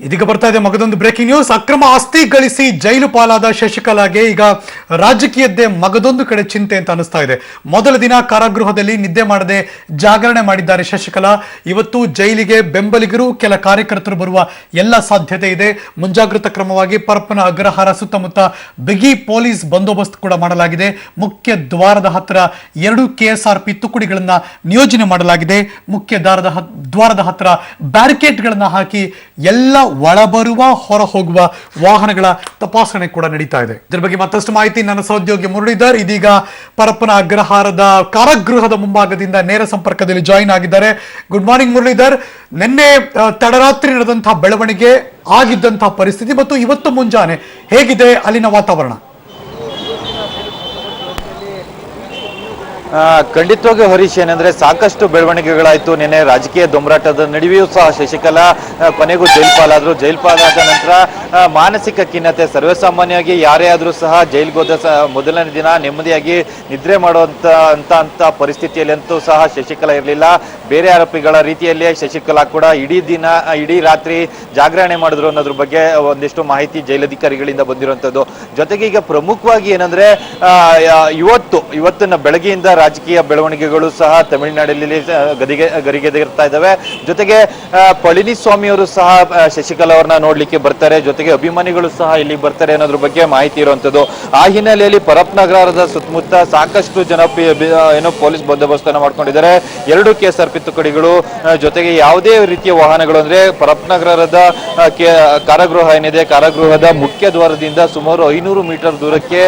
ಇದೀಗ ಬರ್ತಾ ಇದೆ ಮಗದೊಂದು ಬ್ರೇಕಿಂಗ್ ನ್ಯೂಸ್. ಅಕ್ರಮ ಆಸ್ತಿ ಗಳಿಸಿ ಜೈಲು ಪಾಲಾದ ಶಶಿಕಲಾಗೆ ಈಗ ರಾಜಕೀಯದ್ದೇ ಮಗದೊಂದು ಕಡೆ ಚಿಂತೆ ಅಂತ ಅನಿಸ್ತಾ ಇದೆ. ಮೊದಲ ದಿನ ಕಾರಾಗೃಹದಲ್ಲಿ ನಿದ್ದೆ ಮಾಡದೆ ಜಾಗರಣೆ ಮಾಡಿದ್ದಾರೆ ಶಶಿಕಲಾ. ಇವತ್ತು ಜೈಲಿಗೆ ಬೆಂಬಲಿಗರು, ಕೆಲ ಕಾರ್ಯಕರ್ತರು ಬರುವ ಎಲ್ಲ ಸಾಧ್ಯತೆ ಇದೆ. ಮುಂಜಾಗ್ರತಾ ಕ್ರಮವಾಗಿ ಪರಪ್ಪನ ಅಗ್ರಹಾರ ಸುತ್ತಮುತ್ತ ಬಿಗಿ ಪೊಲೀಸ್ ಬಂದೋಬಸ್ತ್ ಕೂಡ ಮಾಡಲಾಗಿದೆ. ಮುಖ್ಯ ದ್ವಾರದ ಹತ್ತಿರ 2 KSRP ತುಕಡಿಗಳನ್ನ ನಿಯೋಜನೆ ಮಾಡಲಾಗಿದೆ. ಮುಖ್ಯ ದ್ವಾರದ ಹತ್ತಿರ ಬ್ಯಾರಿಕೇಡ್ಗಳನ್ನ ಹಾಕಿ ಎಲ್ಲ ಒಳಬರುವ ಹೊರ ಹೋಗುವ ವಾಹನಗಳ ತಪಾಸಣೆ ಕೂಡ ನಡೀತಾ ಇದೆ. ಇದರ ಬಗ್ಗೆ ಮತ್ತಷ್ಟು ಮಾಹಿತಿ ನನ್ನ ಸಹೋದ್ಯೋಗಿ ಮುರಳೀಧರ್ ಇದೀಗ ಪರಪ್ಪನ ಅಗ್ರಹಾರದ ಕಾರಾಗೃಹದ ಮುಂಭಾಗದಿಂದ ನೇರ ಸಂಪರ್ಕದಲ್ಲಿ ಜಾಯಿನ್ ಆಗಿದ್ದಾರೆ. Good morning Muralidhar. ನಿನ್ನೆ ತಡರಾತ್ರಿ ನಡೆದಂತಹ ಬೆಳವಣಿಗೆ, ಆಗಿದ್ದಂತಹ ಪರಿಸ್ಥಿತಿ ಮತ್ತು ಇವತ್ತು ಮುಂಜಾನೆ ಹೇಗಿದೆ ಅಲ್ಲಿನ ವಾತಾವರಣ? ಖಂಡಿತವಾಗಿ ಹರೀಶ್, ಏನಂದ್ರೆ ಸಾಕಷ್ಟು ಬೆಳವಣಿಗೆಗಳಾಯ್ತು. ನಿನ್ನೆ ರಾಜಕೀಯ ದೊಂಬರಾಟದ ನಡುವೆಯೂ ಸಹ ಶಶಿಕಲಾ ಕೊನೆಗೂ ಜೈಲ್ಪಾಲಾದ್ರು. ಜೈಲ್ಪಾಲಾದ ನಂತರ ಮಾನಸಿಕ ಖಿನ್ನತೆ, ಸರ್ವೇಸಾಮಾನ್ಯವಾಗಿ ಯಾರೇ ಆದ್ರೂ ಸಹ ಜೈಲ್ಗೆ ಹೋದ ಮೊದಲನೇ ದಿನ ನೆಮ್ಮದಿಯಾಗಿ ನಿದ್ರೆ ಮಾಡುವಂತ ಪರಿಸ್ಥಿತಿಯಲ್ಲಿ ಅಂತೂ ಸಹ ಶಶಿಕಲಾ ಇರಲಿಲ್ಲ. ಬೇರೆ ಆರೋಪಿಗಳ ರೀತಿಯಲ್ಲೇ ಶಶಿಕಲಾ ಕೂಡ ಇಡೀ ರಾತ್ರಿ ಜಾಗರಣೆ ಮಾಡಿದ್ರು ಅನ್ನೋದ್ರ ಬಗ್ಗೆ ಒಂದಿಷ್ಟು ಮಾಹಿತಿ ಜೈಲಧಿಕಾರಿಗಳಿಂದ ಬಂದಿರುವಂತದ್ದು. ಜೊತೆಗೆ ಈಗ ಪ್ರಮುಖವಾಗಿ ಏನಂದ್ರೆ ಇವತ್ತಿನ ಬೆಳಗ್ಗೆಯಿಂದ ರಾಜಕೀಯ ಬೆಳವಣಿಗೆಗಳು ಸಹ ತಮಿಳುನಾಡಿನಲ್ಲಿ ಗರಿಗೆದರ್ತಾ ಇದ್ದಾವೆ. ಜೊತೆಗೆ ಪಳನಿಸ್ವಾಮಿ ಅವರು ಸಹ ಶಶಿಕಲಾ ಅವ್ರನ್ನ ನೋಡ್ಲಿಕ್ಕೆ ಬರ್ತಾರೆ. ಜೊತೆಗೆ ಅಭಿಮಾನಿಗಳು ಸಹ ಇಲ್ಲಿ ಬರ್ತಾರೆ ಅನ್ನೋದ್ರ ಬಗ್ಗೆ ಮಾಹಿತಿ ಇರುವಂತದ್ದು. ಆ ಹಿನ್ನೆಲೆಯಲ್ಲಿ ಪರಪ್ಪನಗರದ ಸುತ್ತಮುತ್ತ ಸಾಕಷ್ಟು ಜನ ಪೊಲೀಸ್ ಬಂದೋಬಸ್ತನ್ನು ಮಾಡ್ಕೊಂಡಿದ್ದಾರೆ. 2 KSRP ತುಕಡಿಗಳು, ಜೊತೆಗೆ ಯಾವುದೇ ರೀತಿಯ ವಾಹನಗಳು, ಅಂದ್ರೆ ಪರಪ್ಪನಗರದ ಕಾರಾಗೃಹ ಏನಿದೆ, ಕಾರಾಗೃಹದ ಮುಖ್ಯ ದ್ವಾರದಿಂದ ಸುಮಾರು 500 ಮೀಟರ್ ದೂರಕ್ಕೆ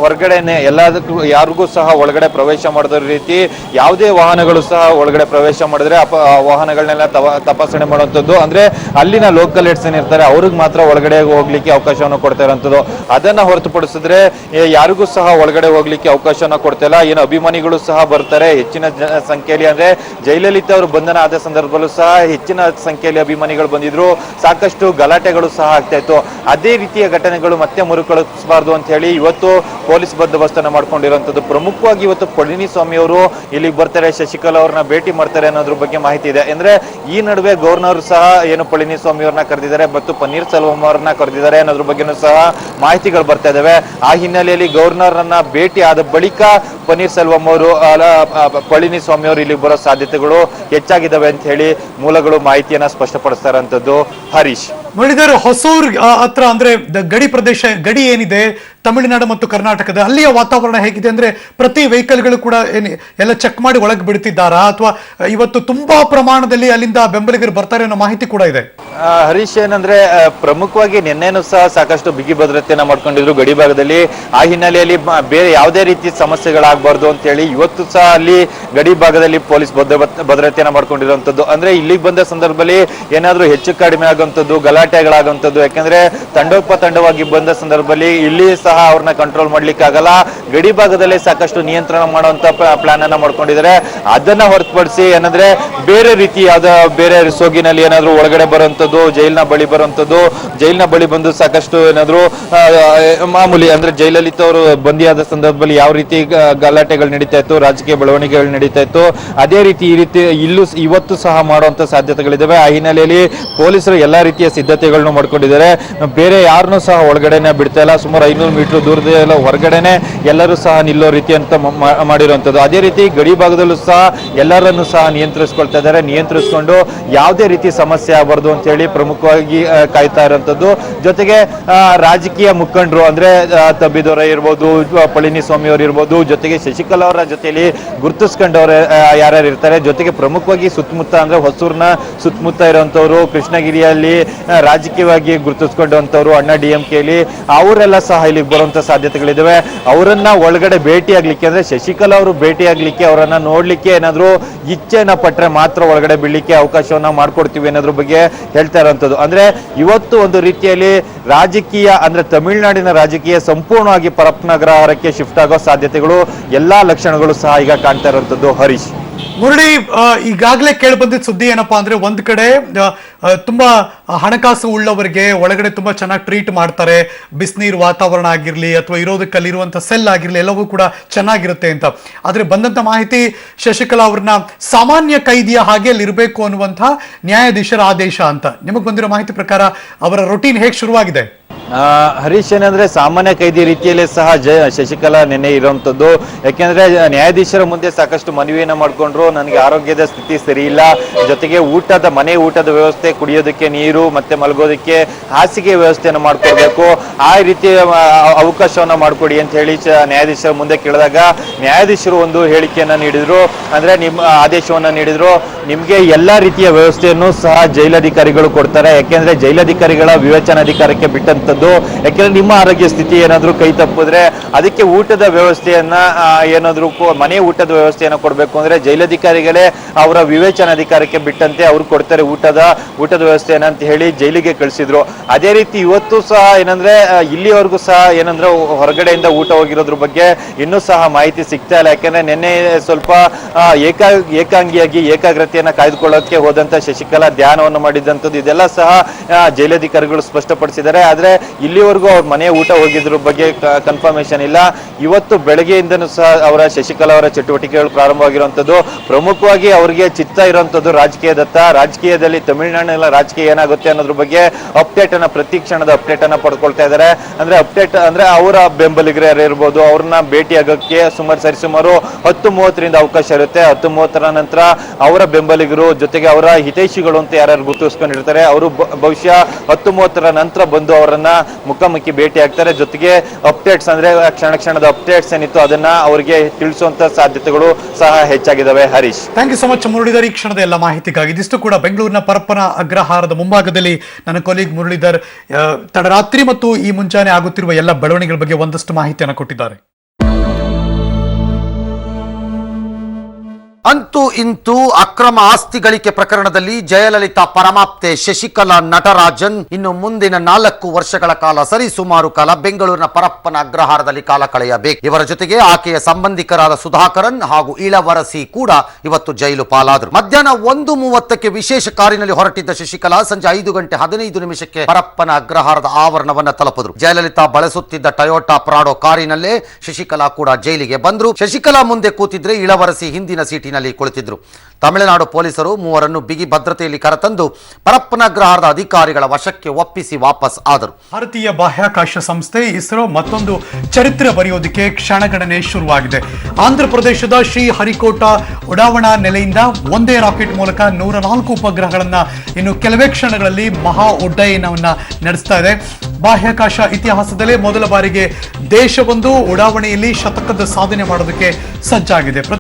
ಹೊರಗಡೆನೆ ಎಲ್ಲದಕ್ಕೂ ಯಾರಿಗೂ ಸಹ ಒಳಗಡೆ ಪ್ರವೇಶ ಮಾಡಿದ ರೀತಿ ಯಾವುದೇ ವಾಹನಗಳು ಸಹ ಒಳಗಡೆ ಪ್ರವೇಶ ಮಾಡಿದ್ರೆ ವಾಹನಗಳನ್ನೆಲ್ಲ ತಪಾಸಣೆ ಮಾಡುವಂಥದ್ದು. ಅಂದ್ರೆ ಅಲ್ಲಿನ ಲೋಕಲ್ ಏಡ್ಸ್ ಏನಿರ್ತಾರೆ ಅವ್ರಿಗೆ ಮಾತ್ರ ಒಳಗಡೆ ಹೋಗ್ಲಿಕ್ಕೆ ಅವಕಾಶವನ್ನು ಕೊಡ್ತಾ ಇರುವಂಥದ್ದು. ಅದನ್ನ ಹೊರತುಪಡಿಸಿದ್ರೆ ಯಾರಿಗೂ ಸಹ ಒಳಗಡೆ ಹೋಗ್ಲಿಕ್ಕೆ ಅವಕಾಶವನ್ನ ಕೊಡ್ತಾ ಇಲ್ಲ. ಏನು ಅಭಿಮಾನಿಗಳು ಸಹ ಬರ್ತಾರೆ ಹೆಚ್ಚಿನ ಸಂಖ್ಯೆಯಲ್ಲಿ. ಅಂದ್ರೆ ಜಯಲಲಿತಾ ಅವರು ಬಂಧನ ಆದ ಸಂದರ್ಭದಲ್ಲೂ ಸಹ ಹೆಚ್ಚಿನ ಸಂಖ್ಯೆಯಲ್ಲಿ ಅಭಿಮಾನಿಗಳು ಬಂದಿದ್ರು. ಸಾಕಷ್ಟು ಗಲಾಟೆಗಳು ಸಹ ಆಗ್ತಾ ಇತ್ತು. ಅದೇ ರೀತಿಯ ಘಟನೆಗಳು ಮತ್ತೆ ಮರುಕಳಿಸಬಾರ್ದು ಅಂತ ಹೇಳಿ ಇವತ್ತು ಪೊಲೀಸ್ ಬಂದೋಬಸ್ತನ್ನ ಮಾಡ್ಕೊಂಡಿರುವಂತದ್ದು. ಪ್ರಮುಖವಾಗಿ ಇವತ್ತು ಪಳನಿಸ್ವಾಮಿ ಅವರು ಇಲ್ಲಿಗೆ ಬರ್ತಾರೆ, ಶಶಿಕಲಾ ಅವ್ರನ್ನ ಭೇಟಿ ಮಾಡ್ತಾರೆ ಅನ್ನೋದ್ರ ಬಗ್ಗೆ ಮಾಹಿತಿ ಇದೆ. ಅಂದ್ರೆ ಈ ನಡುವೆ ಗವರ್ನರ್ ಸಹ ಏನು ಪಳನಿಸ್ವಾಮಿ ಅವ್ರನ್ನ ಕರೆದಿದ್ದಾರೆ ಮತ್ತು ಪನ್ನೀರ್ ಸೆಲ್ವಂ ಅವ್ರನ್ನ ಕರೆದಿದ್ದಾರೆ ಅನ್ನೋದ್ರ ಬಗ್ಗೆನೂ ಸಹ ಮಾಹಿತಿಗಳು ಬರ್ತಾ ಇದಾವೆ. ಆ ಹಿನ್ನೆಲೆಯಲ್ಲಿ ಗವರ್ನರ್ ಅನ್ನ ಭೇಟಿ ಆದ ಬಳಿಕ ಪನ್ನೀರ್ ಸೆಲ್ವಂ ಅವರು ಪಳನಿಸ್ವಾಮಿ ಅವರು ಇಲ್ಲಿ ಬರೋ ಸಾಧ್ಯತೆಗಳು ಹೆಚ್ಚಾಗಿದ್ದಾವೆ ಅಂತ ಹೇಳಿ ಮೂಲಗಳು ಮಾಹಿತಿಯನ್ನ ಸ್ಪಷ್ಟಪಡಿಸ್ತಾ ಇರುವಂತದ್ದು. ಹರೀಶ್, ಮುರಳೀಧರ್, ಹೊಸೂರ್ ಹತ್ರ ಅಂದ್ರೆ ಗಡಿ ಪ್ರದೇಶ, ಗಡಿ ಏನಿದೆ ತಮಿಳುನಾಡು ಮತ್ತು ಕರ್ನಾಟಕದ, ಅಲ್ಲಿಯ ವಾತಾವರಣ ಹೇಗಿದೆ? ಅಂದ್ರೆ ಪ್ರತಿ ವೆಹಿಕಲ್ಗಳು ಕೂಡ ಎಲ್ಲ ಚೆಕ್ ಮಾಡಿ ಒಳಗೆ ಬಿಡ್ತಿದ್ದಾರಾ, ಅಥವಾ ಇವತ್ತು ತುಂಬಾ ಪ್ರಮಾಣದಲ್ಲಿ ಅಲ್ಲಿಂದ ಬೆಂಬಲಿಗರು ಬರ್ತಾರೆ ಅನ್ನೋ ಮಾಹಿತಿ ಕೂಡ ಇದೆ? ಹರೀಶ್, ಏನಂದ್ರೆ ಪ್ರಮುಖವಾಗಿ ನಿನ್ನೆನೂ ಸಹ ಸಾಕಷ್ಟು ಬಿಗಿ ಭದ್ರತೆಯನ್ನ ಮಾಡ್ಕೊಂಡಿದ್ರು ಗಡಿ ಭಾಗದಲ್ಲಿ. ಆ ಹಿನ್ನೆಲೆಯಲ್ಲಿ ಬೇರೆ ಯಾವುದೇ ರೀತಿ ಸಮಸ್ಯೆಗಳಾಗಬಾರ್ದು ಅಂತ ಹೇಳಿ ಇವತ್ತು ಸಹ ಅಲ್ಲಿ ಗಡಿ ಭಾಗದಲ್ಲಿ ಪೊಲೀಸ್ ಭದ್ರತೆಯನ್ನ ಮಾಡ್ಕೊಂಡಿರುವಂತದ್ದು. ಅಂದ್ರೆ ಇಲ್ಲಿಗೆ ಬಂದ ಸಂದರ್ಭದಲ್ಲಿ ಏನಾದ್ರೂ ಹೆಚ್ಚು ಕಡಿಮೆ ಆಗುವಂತದ್ದು, ಗಲಾಟೆಗಳಾಗುವಂತದ್ದು, ಯಾಕಂದ್ರೆ ತಂಡೋಪತಂಡವಾಗಿ ಬಂದ ಸಂದರ್ಭದಲ್ಲಿ ಇಲ್ಲಿ ಸಹ ಅವ್ರನ್ನ ಕಂಟ್ರೋಲ್ ಮಾಡ್ಲಿಕ್ಕೆ ಆಗಲ್ಲ. ಗಡಿ ಭಾಗದಲ್ಲೇ ಸಾಕಷ್ಟು ನಿಯಂತ್ರಣ ಮಾಡುವಂತ ಪ್ಲಾನ್ ಅನ್ನ ಮಾಡ್ಕೊಂಡಿದ್ದಾರೆ. ಅದನ್ನ ಹೊರತುಪಡಿಸಿ ಏನಂದ್ರೆ ಬೇರೆ ರೀತಿ ಬೇರೆ ಸೋಗಿನಲ್ಲಿ ಏನಾದ್ರು ಒಳಗಡೆ ಬರುವಂತದ್ದು, ಜೈಲಿನ ಬಳಿ ಬರುವಂತದ್ದು, ಜೈಲಿನ ಬಳಿ ಬಂದು ಸಾಕಷ್ಟು ಏನಾದ್ರು ಮಾಮೂಲಿ ಅಂದ್ರೆ ಜಯಲಲಿತಾ ಅವರು ಬಂದಿಯಾದ ಸಂದರ್ಭದಲ್ಲಿ ಯಾವ ರೀತಿ ಗಲಾಟೆಗಳು ನಡೀತಾ ಇತ್ತು, ರಾಜಕೀಯ ಬೆಳವಣಿಗೆಗಳು ನಡೀತಾ ಇತ್ತು, ಅದೇ ರೀತಿ ಇವತ್ತು ಸಹ ಮಾಡುವಂತ ಸಾಧ್ಯತೆಗಳಿದಾವೆ. ಆ ಹಿನ್ನೆಲೆಯಲ್ಲಿ ಪೊಲೀಸರು ಎಲ್ಲಾ ರೀತಿಯ ಸಿದ್ಧತೆಗಳನ್ನು ಮಾಡ್ಕೊಂಡಿದ್ದಾರೆ. ಬೇರೆ ಯಾರನ್ನೂ ಸಹ ಒಳಗಡೆನೆ ಬಿಡ್ತಾ ಇಲ್ಲ. ಸುಮಾರು 500 ಮೀಟರ್ ದೂರದಲ್ಲ ಹೊರಗಡೆನೆ ಎಲ್ಲರೂ ಸಹ ನಿಲ್ಲೋ ರೀತಿ ಅಂತ ಮಾಡಿರುವಂತದ್ದು. ಅದೇ ರೀತಿ ಗಡಿ ಭಾಗದಲ್ಲೂ ಸಹ ಎಲ್ಲರನ್ನು ಸಹ ನಿಯಂತ್ರಿಸ್ಕೊಳ್ತಾ ಇದ್ದಾರೆ. ನಿಯಂತ್ರಿಸಿಕೊಂಡು ಯಾವುದೇ ರೀತಿ ಸಮಸ್ಯೆ ಆಗಬಾರ್ದು ಅಂತ ಹೇಳಿ ಪ್ರಮುಖವಾಗಿ ಕಾಯ್ತಾ ಇರುವಂತದ್ದು. ಜೊತೆಗೆ ರಾಜಕೀಯ ಮುಖಂಡರು ಅಂದ್ರೆ ತಬ್ಬಿದೊರೆ ಇರ್ಬೋದು, ಪಳನಿಸ್ವಾಮಿ ಅವರು ಇರ್ಬೋದು, ಜೊತೆಗೆ ಶಶಿಕಲಾ ಅವರ ಜೊತೆಯಲ್ಲಿ ಗುರುತಿಸ್ಕೊಂಡವ್ರು ಯಾರ್ಯಾರು ಇರ್ತಾರೆ, ಜೊತೆಗೆ ಪ್ರಮುಖವಾಗಿ ಸುತ್ತಮುತ್ತ ಅಂದ್ರೆ ಹೊಸೂರ್ನ ಸುತ್ತಮುತ್ತ ಇರುವಂತವ್ರು, ಕೃಷ್ಣಗಿರಿಯಲ್ಲಿ ರಾಜಕೀಯವಾಗಿ ಗುರುತಿಸ್ಕೊಂಡಂತವ್ರು, ಅಣ್ಣಾ DMKಲಿ ಅವರೆಲ್ಲ ಸಹ ಇಲ್ಲಿಗೆ ಬರುವಂತ ಸಾಧ್ಯತೆಗಳಿದಾವೆ. ಅವರನ್ನ ಒಳಗಡೆ ಭೇಟಿ ಆಗ್ಲಿಕ್ಕೆ, ಅಂದ್ರೆ ಶಶಿಕಲಾ ಅವರು ಭೇಟಿ ಆಗ್ಲಿಕ್ಕೆ, ಅವರನ್ನ ನೋಡ್ಲಿಕ್ಕೆ ಏನಾದ್ರು ಇಚ್ಛೆನ ಪಟ್ರೆ ಮಾತ್ರ ಒಳಗಡೆ ಬಿಡ್ಲಿಕ್ಕೆ ಅವಕಾಶವನ್ನ ಮಾಡ್ಕೊಡ್ತೀವಿ ಅನ್ನೋದ್ರ ಬಗ್ಗೆ ಹೇಳ್ತಾ ಇರುವಂತದ್ದು. ಅಂದ್ರೆ ಇವತ್ತು ಒಂದು ರೀತಿಯಲ್ಲಿ ರಾಜಕೀಯ ಅಂದ್ರೆ ತಮಿಳುನಾಡಿನ ರಾಜಕೀಯ ಸಂಪೂರ್ಣವಾಗಿ ಪರಪ್ಪನಗರಕ್ಕೆ ಶಿಫ್ಟ್ ಆಗೋ ಸಾಧ್ಯತೆಗಳು, ಎಲ್ಲಾ ಲಕ್ಷಣಗಳು ಸಹ ಈಗ ಕಾಣ್ತಾ ಇರುವಂತದ್ದು. ಹರೀಶ್, ಮುರಳಿ, ಈಗಾಗಲೇ ಕೇಳಿ ಬಂದಿದ್ದ ಸುದ್ದಿ ಏನಪ್ಪಾ ಅಂದ್ರೆ ಒಂದ್ ಕಡೆ ತುಂಬಾ ಹಣಕಾಸು ಉಳ್ಳವರಿಗೆ ಒಳಗಡೆ ತುಂಬಾ ಚೆನ್ನಾಗಿ ಟ್ರೀಟ್ ಮಾಡ್ತಾರೆ, ಬಿಸಿನೀರು ವಾತಾವರಣ ಆಗಿರ್ಲಿ ಅಥವಾ ಇರೋದಕ್ಕಲ್ಲಿರುವಂತ ಸೆಲ್ ಆಗಿರ್ಲಿ ಎಲ್ಲವೂ ಕೂಡ ಚೆನ್ನಾಗಿರುತ್ತೆ ಅಂತ. ಆದ್ರೆ ಬಂದಂತ ಮಾಹಿತಿ ಶಶಿಕಲಾ ಅವ್ರನ್ನ ಸಾಮಾನ್ಯ ಕೈದಿಯ ಹಾಗೆ ಅಲ್ಲಿ ಇರಬೇಕು ಅನ್ನುವಂಥ ನ್ಯಾಯಾಧೀಶರ ಆದೇಶ ಅಂತ. ನಿಮಗೆ ಬಂದಿರೋ ಮಾಹಿತಿ ಪ್ರಕಾರ ಅವರ ರೊಟೀನ್ ಹೇಗೆ ಶುರುವಾಗಿದೆ? ಹರೀಶ್, ಏನಂದ್ರೆ ಸಾಮಾನ್ಯ ಕೈದಿ ರೀತಿಯಲ್ಲೇ ಸಹ ಶಶಿಕಲಾ ನಿನ್ನೆ ಇರುವಂತದ್ದು. ಯಾಕೆಂದ್ರೆ ನ್ಯಾಯಾಧೀಶರ ಮುಂದೆ ಸಾಕಷ್ಟು ಮನವಿಯನ್ನ ಮಾಡ್ಕೊಂಡ್ರು, ನನಗೆ ಆರೋಗ್ಯದ ಸ್ಥಿತಿ ಸರಿ ಇಲ್ಲ, ಜೊತೆಗೆ ಮನೆ ಊಟದ ವ್ಯವಸ್ಥೆ, ಕುಡಿಯೋದಕ್ಕೆ ನೀರು ಮತ್ತೆ ಮಲಗೋದಕ್ಕೆ ಹಾಸಿಗೆ ವ್ಯವಸ್ಥೆಯನ್ನು ಮಾಡ್ಕೊಡ್ಬೇಕು, ಆ ರೀತಿಯ ಅವಕಾಶವನ್ನ ಮಾಡ್ಕೊಡಿ ಅಂತ ಹೇಳಿ ನ್ಯಾಯಾಧೀಶರ ಮುಂದೆ ಕೇಳಿದಾಗ ನ್ಯಾಯಾಧೀಶರು ಒಂದು ಹೇಳಿಕೆಯನ್ನ ನೀಡಿದ್ರು. ಅಂದ್ರೆ ನಿಮ್ಮ ಆದೇಶವನ್ನ ನೀಡಿದ್ರು, ನಿಮ್ಗೆ ಎಲ್ಲಾ ರೀತಿಯ ವ್ಯವಸ್ಥೆಯನ್ನು ಸಹ ಜೈಲಧಿಕಾರಿಗಳು ಕೊಡ್ತಾರೆ. ಯಾಕೆಂದ್ರೆ ಜೈಲಧಿಕಾರಿಗಳ ವಿವೇಚನಾಧಿಕಾರಕ್ಕೆ ಬಿಟ್ಟಂತದ್ದು. ಯಾಕೆಂದ್ರೆ ನಿಮ್ಮ ಆರೋಗ್ಯ ಸ್ಥಿತಿ ಏನಾದ್ರೂ ಕೈ ತಪ್ಪಿದ್ರೆ ಅದಕ್ಕೆ ಊಟದ ವ್ಯವಸ್ಥೆಯನ್ನ ಏನಾದ್ರೂ ಮನೆ ಊಟದ ವ್ಯವಸ್ಥೆಯನ್ನ ಕೊಡ್ಬೇಕು ಅಂದ್ರೆ ಜೈಲಧಿಕಾರಿಗಳೇ ಅವರ ವಿವೇಚನಾಧಿಕಾರಕ್ಕೆ ಬಿಟ್ಟಂತೆ ಅವ್ರು ಕೊಡ್ತಾರೆ ಊಟದ ವ್ಯವಸ್ಥೆಯನ್ನ ಅಂತ ಹೇಳಿ ಜೈಲಿಗೆ ಕಳಿಸಿದ್ರು. ಅದೇ ರೀತಿ ಇವತ್ತು ಸಹ ಏನಂದ್ರೆ ಇಲ್ಲಿವರೆಗೂ ಸಹ ಏನಂದ್ರೆ ಹೊರಗಡೆಯಿಂದ ಊಟ ಹೋಗಿರೋದ್ರ ಬಗ್ಗೆ ಇನ್ನೂ ಸಹ ಮಾಹಿತಿ ಸಿಗ್ತಾ ಇಲ್ಲ. ಯಾಕಂದ್ರೆ ನಿನ್ನೆ ಸ್ವಲ್ಪ ಏಕಾಗ್ರತೆಯನ್ನ ಕಾಯ್ದುಕೊಳ್ಳೋಕೆ ಹೋದಂತ ಶಶಿಕಲಾ ಧ್ಯಾನವನ್ನು ಮಾಡಿದಂಥದ್ದು ಇದೆಲ್ಲ ಸಹ ಜೈಲಧಿಕಾರಿಗಳು ಸ್ಪಷ್ಟಪಡಿಸಿದ್ದಾರೆ. ಆದ್ರೆ ಇಲ್ಲಿವರೆಗೂ ಅವ್ರ ಮನೆ ಊಟ ಹೋಗಿದ್ರ ಬಗ್ಗೆ ಕನ್ಫರ್ಮೇಶನ್ ಇಲ್ಲ. ಇವತ್ತು ಬೆಳಗ್ಗೆಯಿಂದನೂ ಸಹ ಶಶಿಕಲಾ ಅವರ ಚಟುವಟಿಕೆಗಳು ಪ್ರಾರಂಭವಾಗಿರುವಂತದ್ದು. ಪ್ರಮುಖವಾಗಿ ಅವರಿಗೆ ಚಿತ್ತ ಇರುವಂತದ್ದು ರಾಜಕೀಯದಲ್ಲಿ ತಮಿಳುನಾಡಿನ ರಾಜಕೀಯ ಏನಾಗುತ್ತೆ ಅನ್ನೋದ್ರ ಬಗ್ಗೆ ಪ್ರತಿ ಕ್ಷಣದ ಅಪ್ಡೇಟ್ ಅನ್ನ ಪಡ್ಕೊಳ್ತಾ ಇದ್ದಾರೆ. ಅಂದ್ರೆ ಅವರ ಬೆಂಬಲಿಗರು ಯಾರು ಇರ್ಬೋದು, ಅವ್ರನ್ನ ಭೇಟಿ ಆಗೋಕ್ಕೆ ಸರಿಸುಮಾರು 10:30 ಅವಕಾಶ ಇರುತ್ತೆ. 10:30 ನಂತರ ಅವರ ಬೆಂಬಲಿಗರು ಜೊತೆಗೆ ಅವರ ಹಿತೈಷಿಗಳು ಅಂತ ಯಾರು ಗುರುತಿಸ್ಕೊಂಡಿರ್ತಾರೆ ಅವರು ಬಹುಶಃ 10:30 ನಂತರ ಬಂದು ಅವರನ್ನ ಮುಖಾಮುಖಿ ಭೇಟಿ ಆಗ್ತಾರೆ. ಜೊತೆಗೆ ಅಪ್ಡೇಟ್ಸ್ ಅಂದ್ರೆ ಕ್ಷಣದ ಅಪ್ಡೇಟ್ಸ್ ಏನಿತ್ತು ಅದನ್ನ ಅವರಿಗೆ ತಿಳಿಸುವಂತ ಸಾಧ್ಯತೆಗಳು ಸಹ ಹೆಚ್ಚಾಗಿದ್ದಾವೆ. Harish, thank you so much Muralidhar, ಈ ಕ್ಷಣದ ಎಲ್ಲ ಮಾಹಿತಿಗಾಗಿ. ಇದಿಷ್ಟು ಕೂಡ ಬೆಂಗಳೂರಿನ ಪರಪ್ಪನ ಅಗ್ರಹಾರದ ಮುಂಭಾಗದಲ್ಲಿ ನನ್ನ ಕೊಲೀಗ್ ಮುರಳೀಧರ್ ತಡರಾತ್ರಿ ಮತ್ತು ಈ ಮುಂಜಾನೆ ಆಗುತ್ತಿರುವ ಎಲ್ಲ ಬೆಳವಣಿಗೆಗಳ ಬಗ್ಗೆ ಒಂದಷ್ಟು ಮಾಹಿತಿಯನ್ನು ಕೊಟ್ಟಿದ್ದಾರೆ. ಅಂತೂ ಇಂತೂ ಅಕ್ರಮ ಆಸ್ತಿ ಗಳಿಕೆ ಪ್ರಕರಣದಲ್ಲಿ ಜಯಲಲಿತಾ ಪರಮಾಪ್ತೆ ಶಶಿಕಲಾ ನಟರಾಜನ್ ಇನ್ನು ಮುಂದಿನ 4 ವರ್ಷಗಳ ಕಾಲ ಸರಿಸುಮಾರು ಕಾಲ ಬೆಂಗಳೂರಿನ ಪರಪ್ಪನ ಅಗ್ರಹಾರದಲ್ಲಿ ಕಾಲ ಕಳೆಯಬೇಕು. ಇವರ ಜೊತೆಗೆ ಆಕೆಯ ಸಂಬಂಧಿಕರಾದ ಸುಧಾಕರನ್ ಹಾಗೂ ಇಳವರಸಿ ಕೂಡ ಇವತ್ತು ಜೈಲು ಪಾಲಾದರು. ಮಧ್ಯಾಹ್ನ 1:30ಕ್ಕೆ ವಿಶೇಷ ಕಾರಿನಲ್ಲಿ ಹೊರಟಿದ್ದ ಶಶಿಕಲಾ ಸಂಜೆ 5:15 ಪರಪ್ಪನ ಅಗ್ರಹಾರದ ಆವರಣವನ್ನ ತಲುಪಿದ್ರು. ಜಯಲಲಿತಾ ಬಳಸುತ್ತಿದ್ದ ಟೊಯೋಟಾ ಪ್ರಾಡೋ ಕಾರಿನಲ್ಲೇ ಶಶಿಕಲಾ ಕೂಡ ಜೈಲಿಗೆ ಬಂದ್ರು. ಶಶಿಕಲಾ ಮುಂದೆ ಕೂತಿದ್ರೆ ಇಳವರಸಿ ಹಿಂದಿನ ಸೀಟಿನಲ್ಲಿ ಕುಳಿತಿದ್ರು. ತಮಿಳುನಾಡು ಪೊಲೀಸರು ಮೂವರನ್ನು ಬಿಗಿ ಭದ್ರತೆಯಲ್ಲಿ ಕರೆತಂದು ಪರಪ್ಪನಗ್ರಹಾರದ ಅಧಿಕಾರಿಗಳ ವಶಕ್ಕೆ ಒಪ್ಪಿಸಿ ವಾಪಸ್ ಆದರು. ಭಾರತೀಯ ಬಾಹ್ಯಾಕಾಶ ಸಂಸ್ಥೆ ಇಸ್ರೋ ಮತ್ತೊಂದು ಚರಿತ್ರೆ ಬರೆಯೋದಕ್ಕೆ ಕ್ಷಣಗಣನೆ ಶುರುವಾಗಿದೆ. ಆಂಧ್ರ ಪ್ರದೇಶದ ಶ್ರೀಹರಿಕೋಟಾ ಉಡಾವಣಾ ನೆಲೆಯಿಂದ ಒಂದೇ ರಾಕೆಟ್ ಮೂಲಕ 104 ಉಪಗ್ರಹಗಳನ್ನ ಇನ್ನು ಕೆಲವೇ ಕ್ಷಣಗಳಲ್ಲಿ ಮಹಾ ಉಡ್ಡಯನವನ್ನ ನಡೆಸ್ತಾ ಇದೆ. ಬಾಹ್ಯಾಕಾಶ ಇತಿಹಾಸದಲ್ಲೇ ಮೊದಲ ಬಾರಿಗೆ ದೇಶವೊಂದು ಉಡಾವಣೆಯಲ್ಲಿ ಶತಕದ ಸಾಧನೆ ಮಾಡೋದಕ್ಕೆ ಸಜ್ಜಾಗಿದೆ.